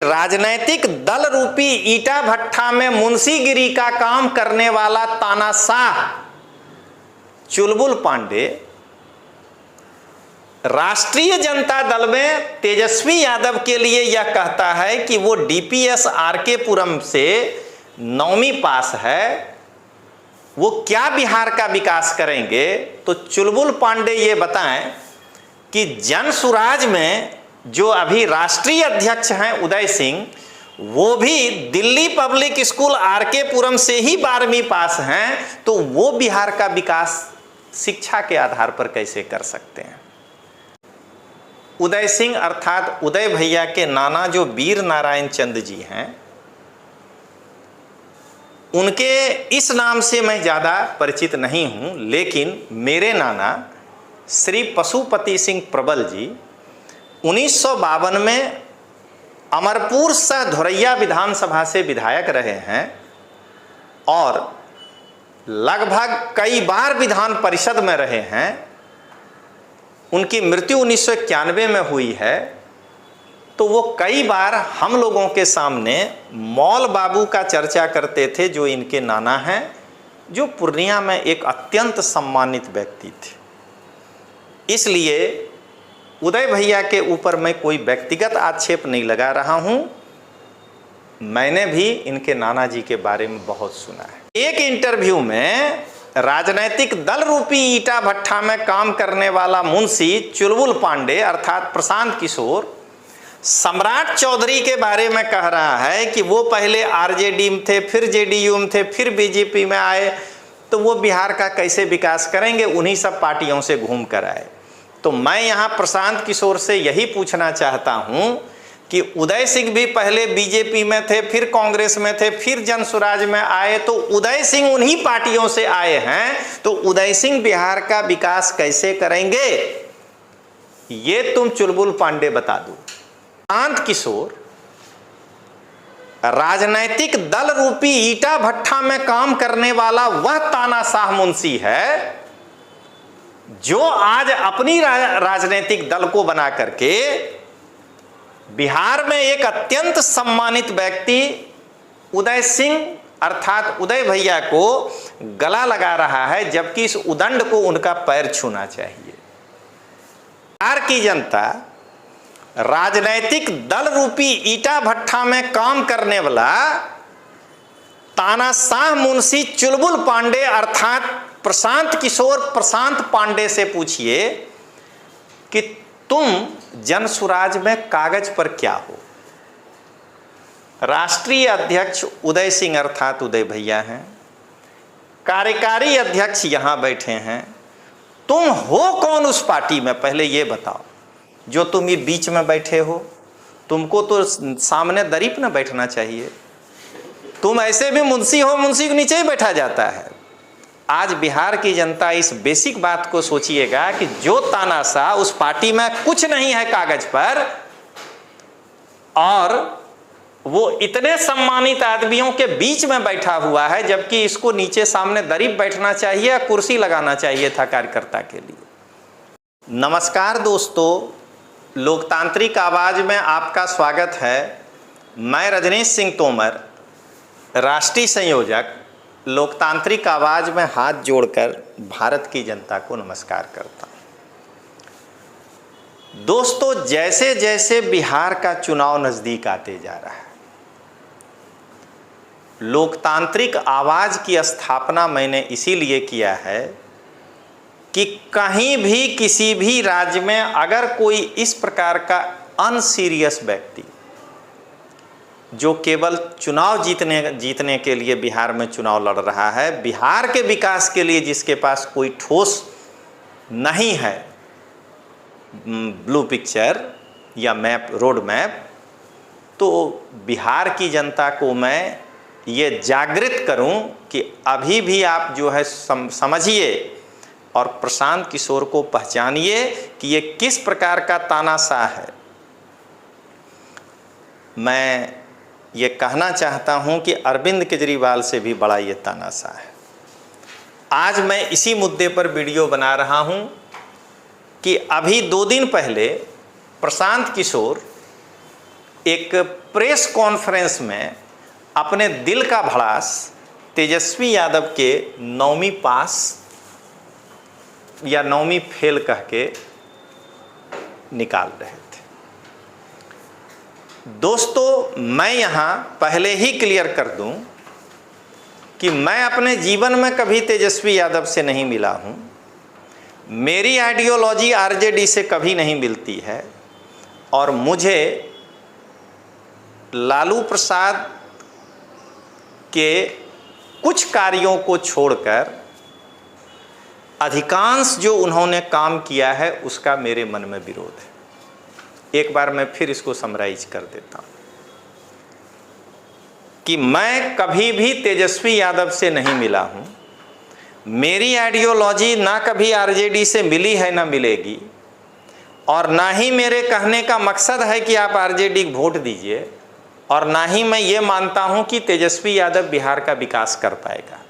राजनैतिक दल रूपी ईटा भट्ठा में मुंशीगिरी का काम करने वाला तानाशाह चुलबुल पांडे राष्ट्रीय जनता दल में तेजस्वी यादव के लिए यह कहता है कि वो डीपीएस आरके पुरम से 9वीं पास है, वो क्या बिहार का विकास करेंगे। तो चुलबुल पांडे ये बताएं कि जनसुराज में जो अभी राष्ट्रीय अध्यक्ष हैं उदय सिंह, वो भी दिल्ली पब्लिक स्कूल आरके पुरम से ही 12वीं पास हैं, तो वो बिहार का विकास शिक्षा के आधार पर कैसे कर सकते हैं। उदय सिंह अर्थात उदय भैया के नाना जो वीर नारायण चंद जी हैं, उनके इस नाम से मैं ज़्यादा परिचित नहीं हूं, लेकिन मेरे नाना श्री पशुपति सिंह प्रबल जी 1952 में अमरपुर से धोरैया विधानसभा से विधायक रहे हैं और लगभग कई बार विधान परिषद में रहे हैं। उनकी मृत्यु 1991 में हुई है। तो वो कई बार हम लोगों के सामने मौल बाबू का चर्चा करते थे, जो इनके नाना हैं, जो पूर्णिया में एक अत्यंत सम्मानित व्यक्ति थे। इसलिए उदय भैया के ऊपर मैं कोई व्यक्तिगत आक्षेप नहीं लगा रहा हूं। मैंने भी इनके नाना जी के बारे में बहुत सुना है। एक इंटरव्यू में राजनैतिक दल रूपी ईटा भट्ठा में काम करने वाला मुंशी चुलबुल पांडे अर्थात प्रशांत किशोर सम्राट चौधरी के बारे में कह रहा है कि वो पहले आरजेडी में थे, फिर जेडीयू में थे, फिर बीजेपी में आए, तो वो बिहार का कैसे विकास करेंगे, उन्हीं सब पार्टियों से घूम कर आए। तो मैं यहाँ प्रशांत किशोर से यही पूछना चाहता हूँ कि उदय सिंह भी पहले बीजेपी में थे, फिर कांग्रेस में थे, फिर जनसुराज में आए, तो उदय सिंह उन्हीं पार्टियों से आए हैं, तो उदय सिंह बिहार का विकास कैसे करेंगे, ये तुम चुलबुल पांडे बता दो। प्रशांत किशोर राजनैतिक दल रूपी ईटा भट्ठा में काम करने वाला वह तानाशाह मुंशी है जो आज अपनी राजनीतिक दल को बना करके बिहार में एक अत्यंत सम्मानित व्यक्ति उदय सिंह अर्थात उदय भैया को गला लगा रहा है, जबकि इस उदंड को उनका पैर छूना चाहिए। बिहार की जनता राजनैतिक दल रूपी ईटा भट्ठा में काम करने वाला तानाशाह मुंशी चुलबुल पांडे अर्थात प्रशांत किशोर प्रशांत पांडे से पूछिए कि तुम जनसुराज में कागज पर क्या हो। राष्ट्रीय अध्यक्ष उदय सिंह अर्थात उदय भैया हैं, कार्यकारी अध्यक्ष यहां बैठे हैं, तुम हो कौन उस पार्टी में, पहले ये बताओ। जो तुम ये बीच में बैठे हो, तुमको तो सामने दरी पे न बैठना चाहिए। तुम ऐसे भी मुंशी हो, मुंशी के नीचे ही बैठा जाता है। आज बिहार की जनता इस बेसिक बात को सोचिएगा कि जो तानाशाह उस पार्टी में कुछ नहीं है कागज पर, और वो इतने सम्मानित आदमियों के बीच में बैठा हुआ है, जबकि इसको नीचे सामने दरी बैठना चाहिए या कुर्सी लगाना चाहिए था कार्यकर्ता के लिए। नमस्कार दोस्तों, लोकतांत्रिक आवाज में आपका स्वागत है। मैं रजनीश सिंह तोमर, राष्ट्रीय संयोजक, लोकतांत्रिक आवाज में हाथ जोड़कर भारत की जनता को नमस्कार करता हूं। दोस्तों, जैसे जैसे बिहार का चुनाव नजदीक आते जा रहा है, लोकतांत्रिक आवाज की स्थापना मैंने इसीलिए किया है कि कहीं भी किसी भी राज्य में अगर कोई इस प्रकार का अनसीरियस व्यक्ति जो केवल चुनाव जीतने के लिए बिहार में चुनाव लड़ रहा है, बिहार के विकास के लिए जिसके पास कोई ठोस नहीं है ब्लू पिक्चर या मैप, रोड मैप, तो बिहार की जनता को मैं ये जागृत करूं कि अभी भी आप जो है समझिए और प्रशांत किशोर को पहचानिए कि ये किस प्रकार का तानाशाह है। मैं ये कहना चाहता हूं कि अरविंद केजरीवाल से भी बड़ा ये तानाशाह है। आज मैं इसी मुद्दे पर वीडियो बना रहा हूं कि अभी 2 दिन पहले प्रशांत किशोर एक प्रेस कॉन्फ्रेंस में अपने दिल का भड़ास तेजस्वी यादव के 9वीं पास या 9वीं फेल कह के निकाल रहे थे। दोस्तों, मैं यहाँ पहले ही क्लियर कर दूं कि मैं अपने जीवन में कभी तेजस्वी यादव से नहीं मिला हूँ। मेरी आइडियोलॉजी आरजेडी से कभी नहीं मिलती है और मुझे लालू प्रसाद के कुछ कार्यों को छोड़कर अधिकांश जो उन्होंने काम किया है उसका मेरे मन में विरोध है। एक बार मैं फिर इसको समराइज कर देता हूँ कि मैं कभी भी तेजस्वी यादव से नहीं मिला हूँ। मेरी आइडियोलॉजी ना कभी आरजेडी से मिली है ना मिलेगी, और ना ही मेरे कहने का मकसद है कि आप आरजेडी को वोट दीजिए, और ना ही मैं ये मानता हूं कि तेजस्वी यादव बिहार का विकास कर पाएगा।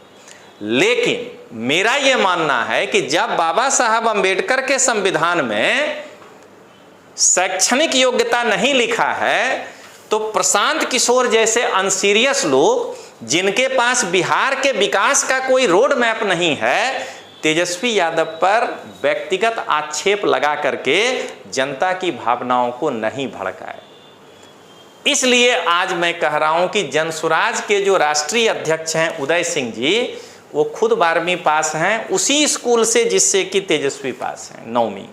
लेकिन मेरा ये मानना है कि जब बाबा साहब अंबेडकर के संविधान में शैक्षणिक योग्यता नहीं लिखा है, तो प्रशांत किशोर जैसे अनसीरियस लोग जिनके पास बिहार के विकास का कोई रोड मैप नहीं है, तेजस्वी यादव पर व्यक्तिगत आक्षेप लगा करके जनता की भावनाओं को नहीं भड़काए। इसलिए आज मैं कह रहा हूं कि जनसुराज के जो राष्ट्रीय अध्यक्ष हैं उदय सिंह जी, वो खुद 12वीं पास हैं, उसी स्कूल से जिससे कि तेजस्वी पास हैं 9वीं।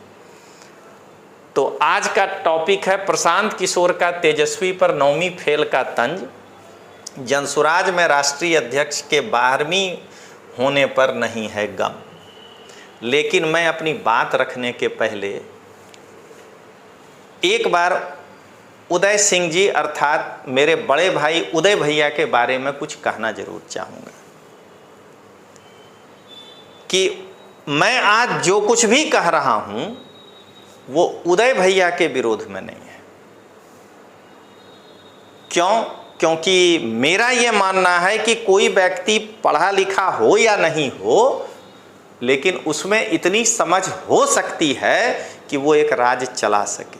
तो आज का टॉपिक है प्रशांत किशोर का तेजस्वी पर 9वीं फेल का तंज। जनसुराज में राष्ट्रीय अध्यक्ष के 12वीं होने पर नहीं है गम। लेकिन मैं अपनी बात रखने के पहले एक बार उदय सिंह जी अर्थात मेरे बड़े भाई उदय भैया के बारे में कुछ कहना जरूर चाहूँगा कि मैं आज जो कुछ भी कह रहा हूँ वो उदय भैया के विरोध में नहीं है। क्यों? क्योंकि मेरा ये मानना है कि कोई व्यक्ति पढ़ा लिखा हो या नहीं हो, लेकिन उसमें इतनी समझ हो सकती है कि वो एक राज चला सके।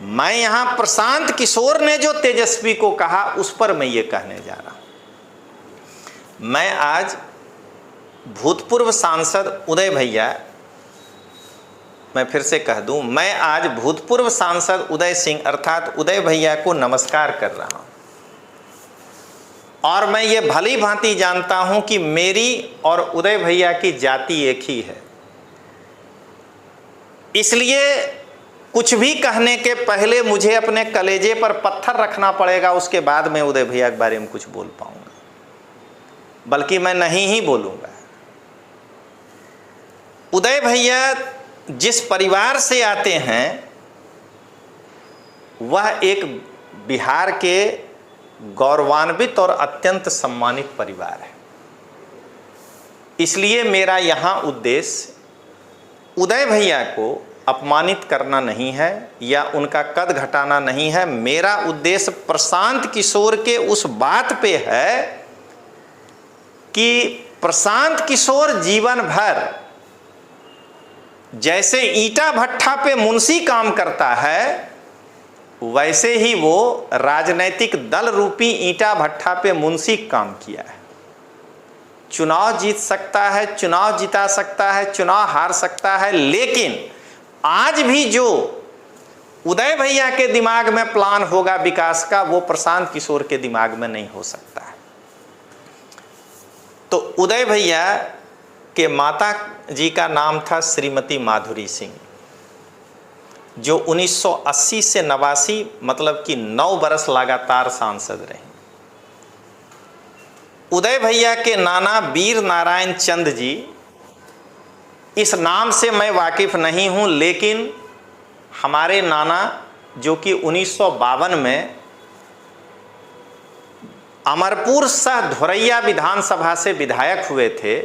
मैं यहाँ प्रशांत किशोर ने जो तेजस्वी को कहा उस पर मैं ये कहने जा रहा हूँ। मैं आज भूतपूर्व सांसद उदय भैया, मैं फिर से कह दूं, मैं आज भूतपूर्व सांसद उदय सिंह अर्थात उदय भैया को नमस्कार कर रहा हूं। और मैं ये भली भांति जानता हूं कि मेरी और उदय भैया की जाति एक ही है। इसलिए कुछ भी कहने के पहले मुझे अपने कलेजे पर पत्थर रखना पड़ेगा, उसके बाद मैं उदय भैया के बारे में कुछ बोल पाऊंगा, बल्कि मैं नहीं ही बोलूंगा। उदय भैया जिस परिवार से आते हैं वह एक बिहार के गौरवान्वित और अत्यंत सम्मानित परिवार है। इसलिए मेरा यहाँ उद्देश्य उदय भैया को अपमानित करना नहीं है या उनका कद घटाना नहीं है। मेरा उद्देश्य प्रशांत किशोर के उस बात पे है कि प्रशांत किशोर जीवन भर जैसे ईंटा भट्ठा पे मुंशी काम करता है, वैसे ही वो राजनैतिक दल रूपी ईंटा भट्ठा पे मुंशी काम किया है। चुनाव जीत सकता है, चुनाव जिता सकता है, चुनाव हार सकता है, लेकिन आज भी जो उदय भैया के दिमाग में प्लान होगा विकास का, वो प्रशांत किशोर के दिमाग में नहीं हो सकता है। तो उदय भैया के माता जी का नाम था श्रीमती माधुरी सिंह, जो 1980 से 89 मतलब कि 9 बरस लगातार सांसद रहे। उदय भैया के नाना वीर नारायण चंद जी, इस नाम से मैं वाकिफ नहीं हूं, लेकिन हमारे नाना जो कि 1952 में अमरपुर सह धोरैया विधानसभा से विधायक हुए थे,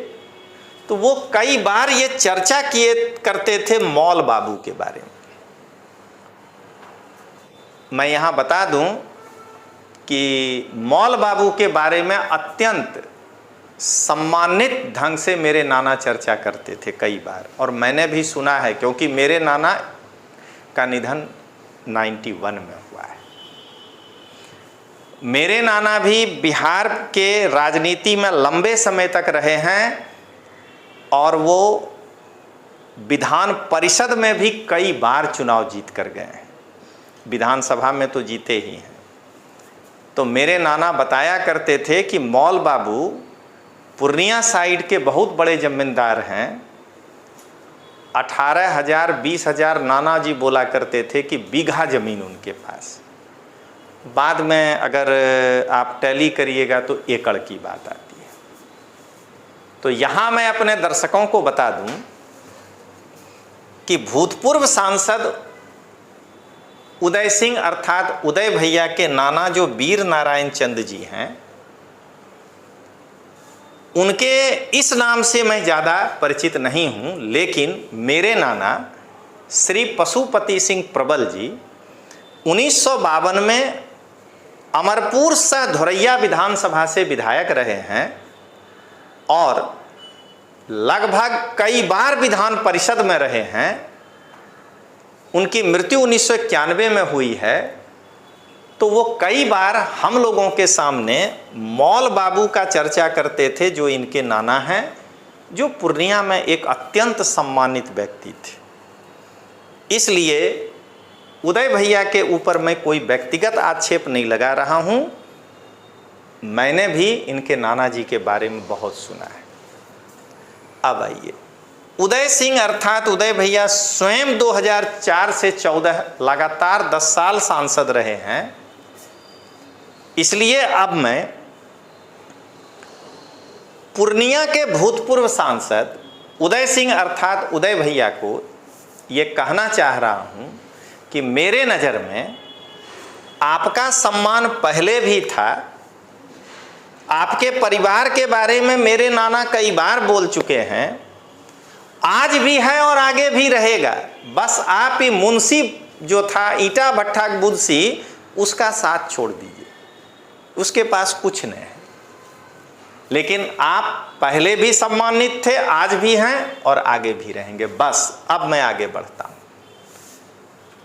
तो वो कई बार ये चर्चा किए करते थे मौल बाबू के बारे में। मैं यहाँ बता दूं कि मौल बाबू के बारे में अत्यंत सम्मानित ढंग से मेरे नाना चर्चा करते थे कई बार, और मैंने भी सुना है क्योंकि मेरे नाना का निधन 91 में हुआ है। मेरे नाना भी बिहार के राजनीति में लंबे समय तक रहे हैं और वो विधान परिषद में भी कई बार चुनाव जीत कर गए हैं, विधानसभा में तो जीते ही हैं। तो मेरे नाना बताया करते थे कि मौल बाबू पूर्णिया साइड के बहुत बड़े जमींदार हैं, 18,000 20,000 नाना जी बोला करते थे कि बीघा ज़मीन उनके पास। बाद में अगर आप टैली करिएगा तो एकड़ की बात आती है। तो यहाँ मैं अपने दर्शकों को बता दूं कि भूतपूर्व सांसद उदय सिंह अर्थात उदय भैया के नाना जो वीर नारायण चंद जी हैं, उनके इस नाम से मैं ज़्यादा परिचित नहीं हूँ, लेकिन मेरे नाना श्री पशुपति सिंह प्रबल जी 1952 में अमरपुर से धोरैया विधानसभा से विधायक रहे हैं और लगभग कई बार विधान परिषद में रहे हैं। उनकी मृत्यु 1991 में हुई है। तो वो कई बार हम लोगों के सामने मौल बाबू का चर्चा करते थे, जो इनके नाना हैं, जो पूर्णिया में एक अत्यंत सम्मानित व्यक्ति थे। इसलिए उदय भैया के ऊपर मैं कोई व्यक्तिगत आक्षेप नहीं लगा रहा हूं, मैंने भी इनके नाना जी के बारे में बहुत सुना है। अब आइए, उदय सिंह अर्थात उदय भैया स्वयं 2004 से 14 लगातार 10 साल सांसद रहे हैं। इसलिए अब मैं पूर्णिया के भूतपूर्व सांसद उदय सिंह अर्थात उदय भैया को ये कहना चाह रहा हूं कि मेरे नज़र में आपका सम्मान पहले भी था। आपके परिवार के बारे में मेरे नाना कई बार बोल चुके हैं, आज भी है और आगे भी रहेगा। बस आप ही मुंशी जो था ईटा भट्टा बुदसी, उसका साथ छोड़ दीजिए, उसके पास कुछ नहीं है। लेकिन आप पहले भी सम्मानित थे, आज भी हैं और आगे भी रहेंगे। बस अब मैं आगे बढ़ता हूं।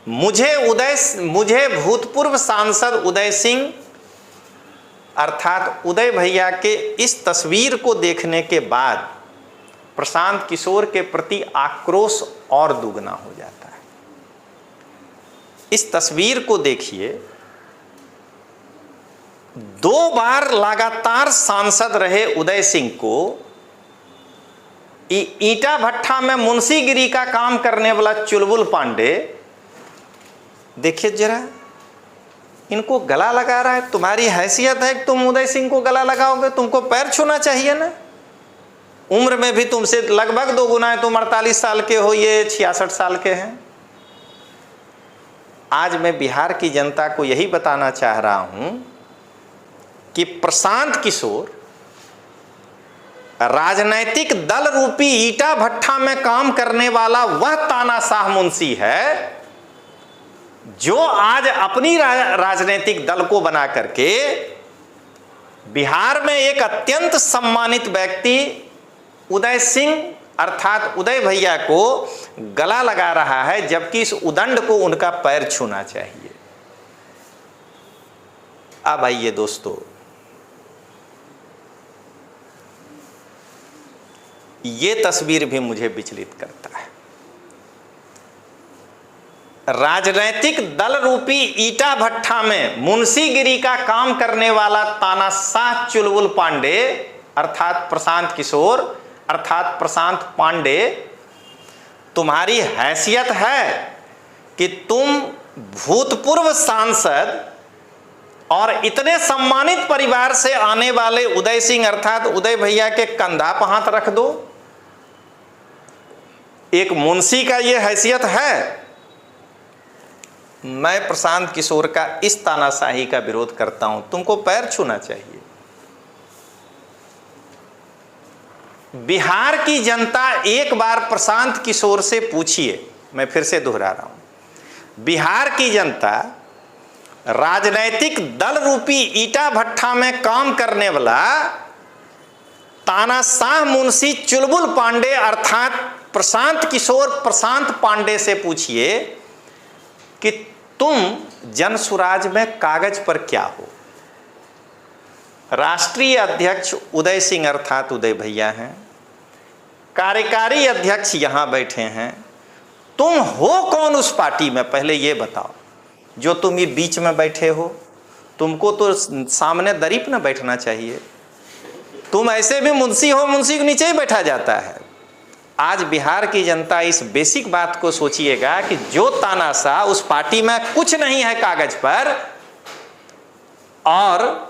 मुझे भूतपूर्व सांसद उदय सिंह अर्थात उदय भैया के इस तस्वीर को देखने के बाद प्रशांत किशोर के प्रति आक्रोश और दुगना हो जाता है। इस तस्वीर को देखिए, 2 बार लगातार सांसद रहे उदय सिंह को ईटा भट्टा में मुंशीगिरी का काम करने वाला चुलबुल पांडे, देखिए जरा, इनको गला लगा रहा है। तुम्हारी हैसियत है कि तुम उदय सिंह को गला लगाओगे? तुमको पैर छूना चाहिए ना। उम्र में भी तुमसे लगभग 2 गुना है, तुम 48 साल के हो, ये 66 साल के हैं। आज मैं बिहार की जनता को यही बताना चाह रहा हूं कि प्रशांत किशोर राजनैतिक दल रूपी ईटा भट्टा में काम करने वाला वह तानाशाह मुंशी है जो आज अपनी राजनीतिक दल को बना करके बिहार में एक अत्यंत सम्मानित व्यक्ति उदय सिंह अर्थात उदय भैया को गला लगा रहा है, जबकि इस उदंड को उनका पैर छूना चाहिए। अब आइए दोस्तों, ये तस्वीर भी मुझे विचलित करता है। राजनैतिक दल रूपी ईटा भट्टा में मुंशीगिरी का काम करने वाला तानाशाह चुलबुल पांडे अर्थात प्रशांत किशोर अर्थात प्रशांत पांडे, तुम्हारी हैसियत है कि तुम भूतपूर्व सांसद और इतने सम्मानित परिवार से आने वाले उदय सिंह अर्थात उदय भैया के कंधा पर हाथ रख दो? एक मुंशी का ये हैसियत है? मैं प्रशांत किशोर का इस तानाशाही का विरोध करता हूं। तुमको पैर छूना चाहिए। बिहार की जनता एक बार प्रशांत किशोर से पूछिए, मैं फिर से दोहरा रहा हूं, बिहार की जनता राजनैतिक दल रूपी ईटा भट्टा में काम करने वाला तानाशाह मुंशी चुलबुल पांडे अर्थात प्रशांत किशोर प्रशांत पांडे से पूछिए कि तुम जनसुराज में कागज पर क्या हो? राष्ट्रीय अध्यक्ष उदय सिंह अर्थात उदय भैया हैं, कार्यकारी अध्यक्ष यहाँ बैठे हैं। तुम हो कौन उस पार्टी में, पहले ये बताओ, जो तुम ये बीच में बैठे हो? तुमको तो सामने दरीप न बैठना चाहिए। तुम ऐसे भी मुंशी हो, मुंशी के नीचे ही बैठा जाता है। आज बिहार की जनता इस बेसिक बात को सोचिएगा कि जो तानाशाह उस पार्टी में कुछ नहीं है कागज पर, और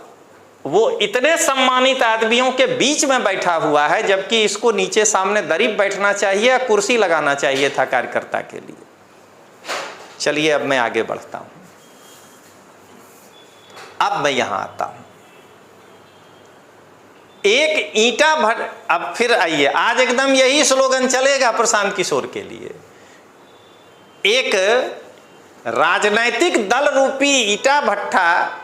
वो इतने सम्मानित आदमियों के बीच में बैठा हुआ है, जबकि इसको नीचे सामने दरीप बैठना चाहिए, कुर्सी लगाना चाहिए था कार्यकर्ता के लिए। चलिए अब मैं आगे बढ़ता हूं। अब मैं यहां आता हूं। एक ईंटा भट्ट, अब फिर आइए, आज एकदम यही स्लोगन चलेगा प्रशांत किशोर के लिए। एक राजनैतिक दल रूपी ईंटा भट्टा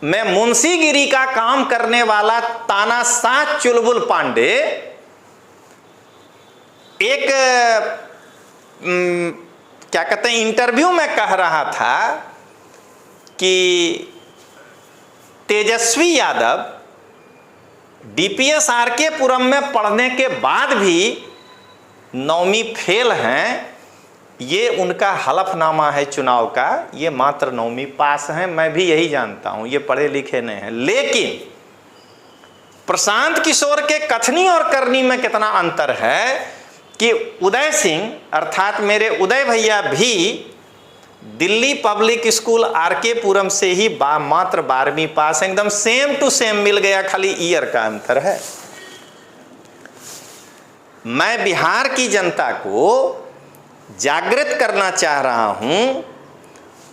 में मुंशीगिरी का काम करने वाला तानाशाह चुलबुल पांडे एक क्या कहते हैं इंटरव्यू में कह रहा था कि तेजस्वी यादव डीपीएस आरके पुरम में पढ़ने के बाद भी 9वीं फेल हैं। ये उनका हलफनामा है चुनाव का, ये मात्र 9वीं पास हैं। मैं भी यही जानता हूं, ये पढ़े लिखे नहीं हैं। लेकिन प्रशांत किशोर के कथनी और करनी में कितना अंतर है कि उदय सिंह अर्थात मेरे उदय भैया भी दिल्ली पब्लिक स्कूल आरके पुरम से ही मात्र 12वीं पास, एकदम सेम टू सेम मिल गया, खाली ईयर का अंतर है। मैं बिहार की जनता को जागृत करना चाह रहा हूं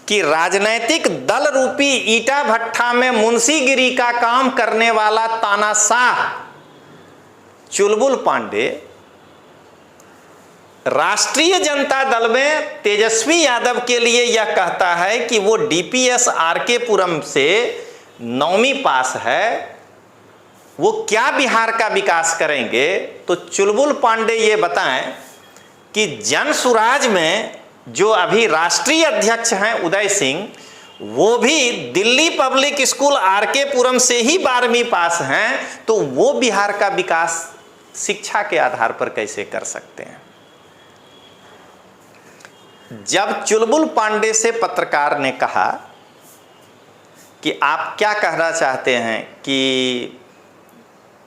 कि राजनैतिक दल रूपी ईंटा भट्टा में मुंशीगिरी का काम करने वाला तानाशाह चुलबुल पांडे राष्ट्रीय जनता दल में तेजस्वी यादव के लिए यह कहता है कि वो डीपीएस आरके पुरम से 9वीं पास है, वो क्या बिहार का विकास करेंगे? तो चुलबुल पांडे ये बताएं कि जनसुराज में जो अभी राष्ट्रीय अध्यक्ष हैं उदय सिंह, वो भी दिल्ली पब्लिक स्कूल आरके पुरम से ही 12वीं पास हैं, तो वो बिहार का विकास शिक्षा के आधार पर कैसे कर सकते हैं? जब चुलबुल पांडे से पत्रकार ने कहा कि आप क्या कहना चाहते हैं कि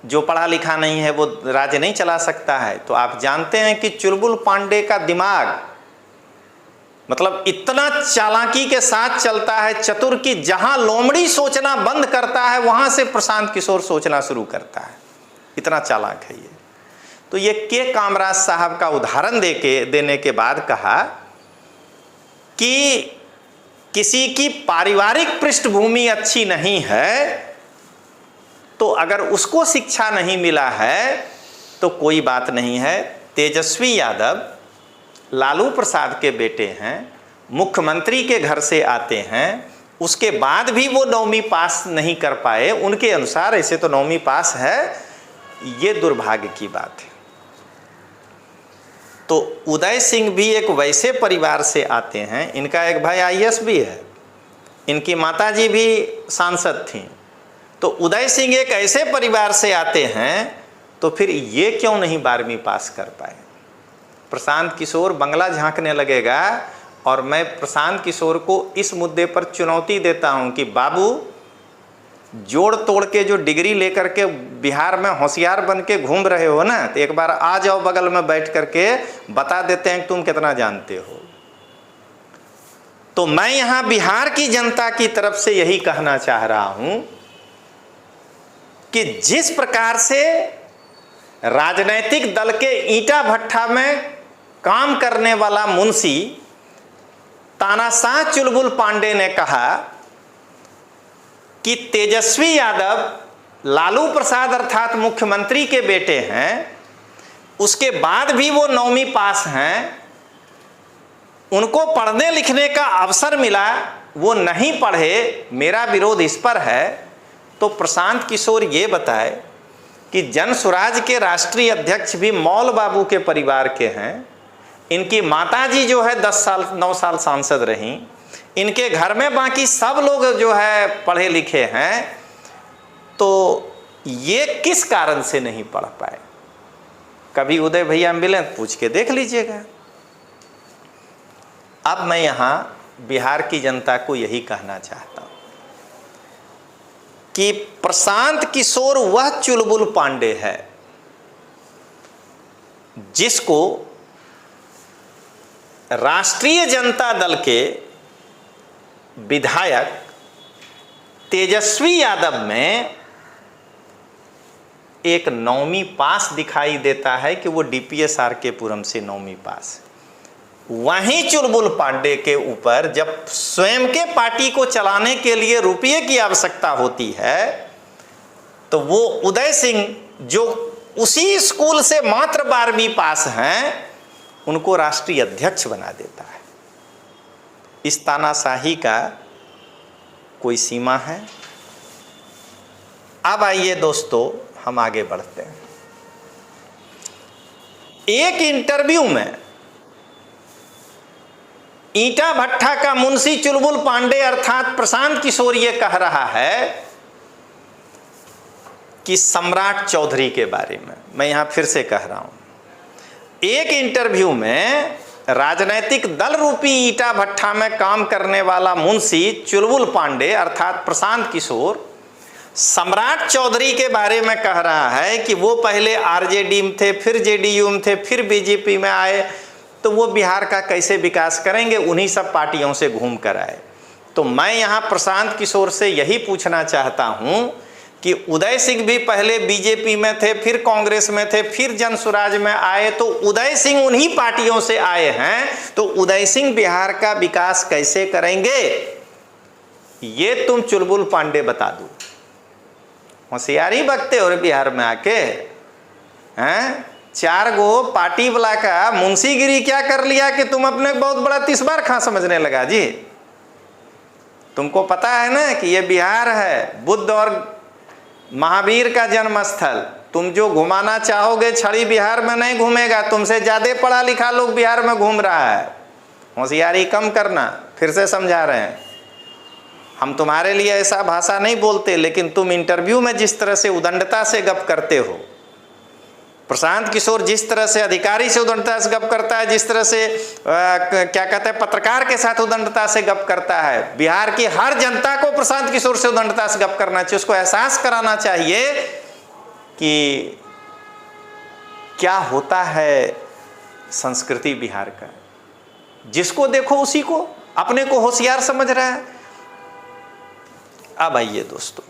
जो पढ़ा लिखा नहीं है वो राज्य नहीं चला सकता है, तो आप जानते हैं कि चुलबुल पांडे का दिमाग मतलब इतना चालाकी के साथ चलता है, चतुर, की जहां लोमड़ी सोचना बंद करता है वहां से प्रशांत किशोर सोचना शुरू करता है। इतना चालाक है ये। तो ये के कामराज साहब का उदाहरण देने के बाद कहा कि किसी की पारिवारिक पृष्ठभूमि अच्छी नहीं है, तो अगर उसको शिक्षा नहीं मिला है तो कोई बात नहीं है। तेजस्वी यादव लालू प्रसाद के बेटे हैं, मुख्यमंत्री के घर से आते हैं, उसके बाद भी वो 9वीं पास नहीं कर पाए। उनके अनुसार ऐसे तो 9वीं पास है, ये दुर्भाग्य की बात है। तो उदय सिंह भी एक वैसे परिवार से आते हैं, इनका एक भाई आईएएस भी है, इनकी माताजी भी सांसद थीं। तो उदय सिंह एक ऐसे परिवार से आते हैं, तो फिर ये क्यों नहीं 12वीं पास कर पाए? प्रशांत किशोर बंगला झांकने लगेगा। और मैं प्रशांत किशोर को इस मुद्दे पर चुनौती देता हूं कि बाबू, जोड़ तोड़ के जो डिग्री लेकर के बिहार में होशियार बन के घूम रहे हो ना, तो एक बार आ जाओ बगल में बैठ करके बता देते हैं कि तुम कितना जानते हो। तो मैं यहां बिहार की जनता की तरफ से यही कहना चाह रहा हूं कि जिस प्रकार से राजनैतिक दल के ईंटा भट्टा में काम करने वाला मुंशी तानाशाह चुलबुल पांडे ने कहा कि तेजस्वी यादव लालू प्रसाद अर्थात मुख्यमंत्री के बेटे हैं, उसके बाद भी वो 9वीं पास हैं, उनको पढ़ने लिखने का अवसर मिला, वो नहीं पढ़े, मेरा विरोध इस पर है। तो प्रशांत किशोर ये बताए कि जनसुराज के राष्ट्रीय अध्यक्ष भी मौल बाबू के परिवार के हैं, इनकी माताजी जो है 9 साल सांसद रहीं, इनके घर में बाकी सब लोग जो है पढ़े लिखे हैं। तो ये किस कारण से नहीं पढ़ पाए? कभी उदय भैया मिले पूछ के देख लीजिएगा। अब मैं यहाँ बिहार की जनता को यही कहना चाहता हूँ कि प्रशांत किशोर वह चुलबुल पांडे है जिसको राष्ट्रीय जनता दल के विधायक तेजस्वी यादव में एक 9वीं पास दिखाई देता है कि वो डीपीएस आरके पुरम से 9वीं पास। वहीं चुलबुल पांडे के ऊपर जब स्वयं के पार्टी को चलाने के लिए रुपये की आवश्यकता होती है तो वो उदय सिंह जो उसी स्कूल से मात्र 12वीं पास हैं उनको राष्ट्रीय अध्यक्ष बना देता है। इस तानाशाही का कोई सीमा है? अब आइए दोस्तों हम आगे बढ़ते हैं। एक इंटरव्यू में ईंटा भट्टा का मुंशी चुलबुल पांडे अर्थात प्रशांत किशोर ये कह रहा है कि सम्राट चौधरी के बारे में, मैं यहां फिर से कह रहा हूं, एक इंटरव्यू में राजनैतिक दल रूपी ईंटा भट्टा में काम करने वाला मुंशी चुलबुल पांडे अर्थात प्रशांत किशोर सम्राट चौधरी के बारे में कह रहा है कि वो पहले आरजेडी में थे, फिर जेडीयू में थे, फिर बीजेपी में आए, तो वो बिहार का कैसे विकास करेंगे, उन्हीं सब पार्टियों से घूम कर आए। तो मैं यहाँ प्रशांत किशोर से यही पूछना चाहता हूँ कि उदय सिंह भी पहले बीजेपी में थे, फिर कांग्रेस में थे, फिर जन स्वराज में आए, तो उदय सिंह उन्हीं पार्टियों से आए हैं, तो उदय सिंह बिहार का विकास कैसे करेंगे? ये तुम चुलबुल पांडे बता दो। होशियारी बकते हो रे बिहार में आके, हैं? 4 गो पार्टी वाला का मुंशीगिरी क्या कर लिया कि तुम अपने बहुत बड़ा तिस्बार खां समझने लगा जी। तुमको पता है ना कि ये बिहार है बुद्ध और महावीर का जन्म स्थल। तुम जो घुमाना चाहोगे छड़ी बिहार में नहीं घूमेगा, तुमसे ज्यादा पढ़ा लिखा लोग बिहार में घूम रहा है। होशियारी कम करना, फिर से समझा रहे हैं। हम तुम्हारे लिए ऐसा भाषा नहीं बोलते, लेकिन तुम इंटरव्यू में जिस तरह से उदंडता से गप करते हो, प्रशांत किशोर जिस तरह से अधिकारी से उदंडता से गप करता है, जिस तरह से क्या कहते हैं पत्रकार के साथ उदंडता से गप करता है, बिहार की हर जनता को प्रशांत किशोर से उदंडता से गप करना चाहिए। उसको एहसास कराना चाहिए कि क्या होता है संस्कृति बिहार का। जिसको देखो उसी को अपने को होशियार समझ रहा है। अब आइए दोस्तों,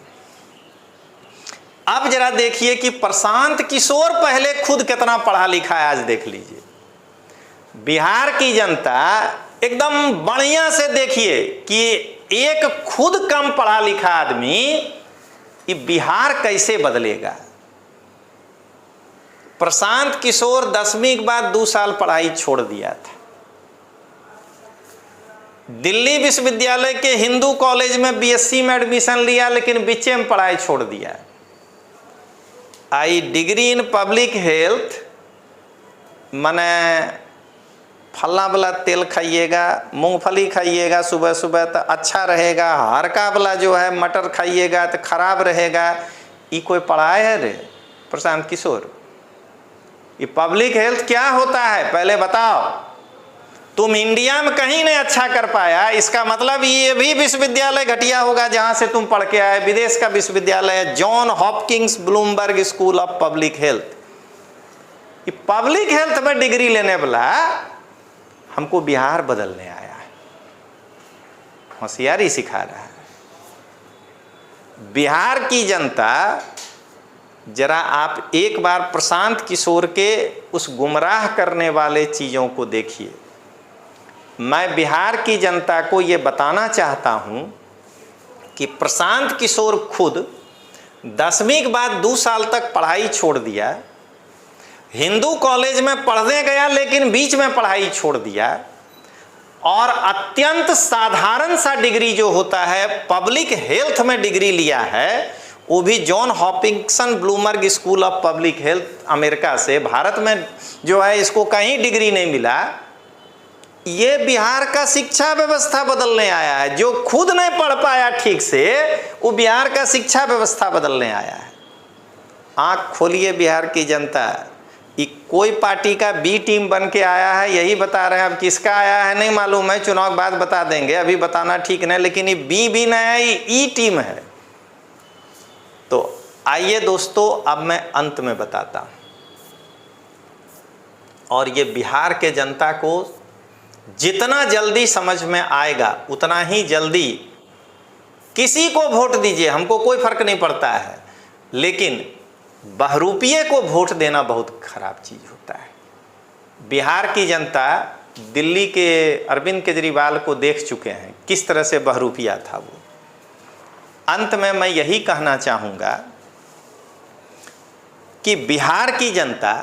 अब जरा देखिए कि प्रशांत किशोर पहले खुद कितना पढ़ा लिखा है। आज देख लीजिए बिहार की जनता एकदम बढ़िया से देखिए कि एक खुद कम पढ़ा लिखा आदमी ये बिहार कैसे बदलेगा। प्रशांत किशोर 10वीं के बाद 2 साल पढ़ाई छोड़ दिया था। दिल्ली विश्वविद्यालय के हिंदू कॉलेज में बीएससी में एडमिशन लिया, लेकिन बीचे में पढ़ाई छोड़ दिया। आई डिग्री इन पब्लिक हेल्थ, माने फलना वाला तेल खाइएगा, मूंगफली खाइएगा सुबह सुबह तो अच्छा रहेगा, हरका वाला जो है मटर खाइएगा तो खराब रहेगा। ये कोई पढ़ाए है रे प्रशांत किशोर? ये पब्लिक हेल्थ क्या होता है पहले बताओ। तुम इंडिया में कहीं नहीं अच्छा कर पाया, इसका मतलब ये भी विश्वविद्यालय घटिया होगा जहां से तुम पढ़ के आए। विदेश का विश्वविद्यालय है, John Hopkins Bloomberg school of public health. ये पब्लिक हेल्थ में डिग्री लेने वाला हमको बिहार बदलने आया है, होशियारी सिखा रहा है। बिहार की जनता, जरा आप एक बार प्रशांत किशोर के उस गुमराह करने वाले चीजों को देखिए। मैं बिहार की जनता को ये बताना चाहता हूं कि प्रशांत किशोर खुद 10वीं के बाद 2 साल तक पढ़ाई छोड़ दिया, हिंदू कॉलेज में पढ़ने गया लेकिन बीच में पढ़ाई छोड़ दिया, और अत्यंत साधारण सा डिग्री जो होता है पब्लिक हेल्थ में डिग्री लिया है, वो भी John Hopkins Bloomberg school of public health America से। भारत में जो है इसको कहीं डिग्री नहीं मिला। ये बिहार का शिक्षा व्यवस्था बदलने आया है। जो खुद नहीं पढ़ पाया ठीक से, वो बिहार का शिक्षा व्यवस्था बदलने आया है। आंख खोलिए बिहार की जनता, ये कोई पार्टी का बी टीम बन के आया है, यही बता रहे हैं। अब किसका आया है नहीं मालूम है, चुनाव के बाद बता देंगे, अभी बताना ठीक नहीं। लेकिन ये बी भी नहीं है, ये ई टीम है। तो आइए दोस्तों, अब मैं अंत में बताता हूं, और ये बिहार के जनता को जितना जल्दी समझ में आएगा उतना ही जल्दी किसी को वोट दीजिए, हमको कोई फर्क नहीं पड़ता है। लेकिन बहरूपिये को वोट देना बहुत खराब चीज होता है। बिहार की जनता दिल्ली के अरविंद केजरीवाल को देख चुके हैं, किस तरह से बहरूपिया था वो। अंत में मैं यही कहना चाहूँगा कि बिहार की जनता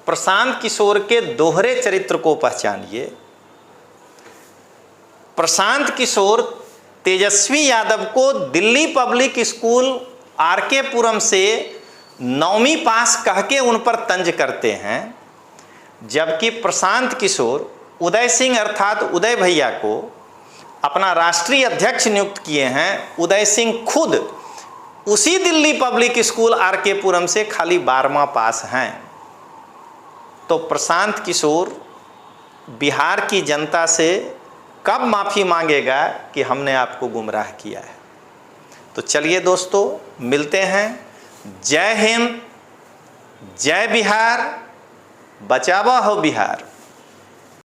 प्रशांत किशोर के दोहरे चरित्र को पहचानिए। प्रशांत किशोर तेजस्वी यादव को दिल्ली पब्लिक स्कूल आरके पुरम से 9वीं पास कह के उन पर तंज करते हैं, जबकि प्रशांत किशोर उदय सिंह अर्थात उदय भैया को अपना राष्ट्रीय अध्यक्ष नियुक्त किए हैं। उदय सिंह खुद उसी दिल्ली पब्लिक स्कूल आरके पुरम से खाली 12वां पास हैं। तो प्रशांत किशोर बिहार की जनता से कब माफ़ी मांगेगा कि हमने आपको गुमराह किया है। तो चलिए दोस्तों, मिलते हैं। जय हिंद, जय बिहार, बचावा हो बिहार।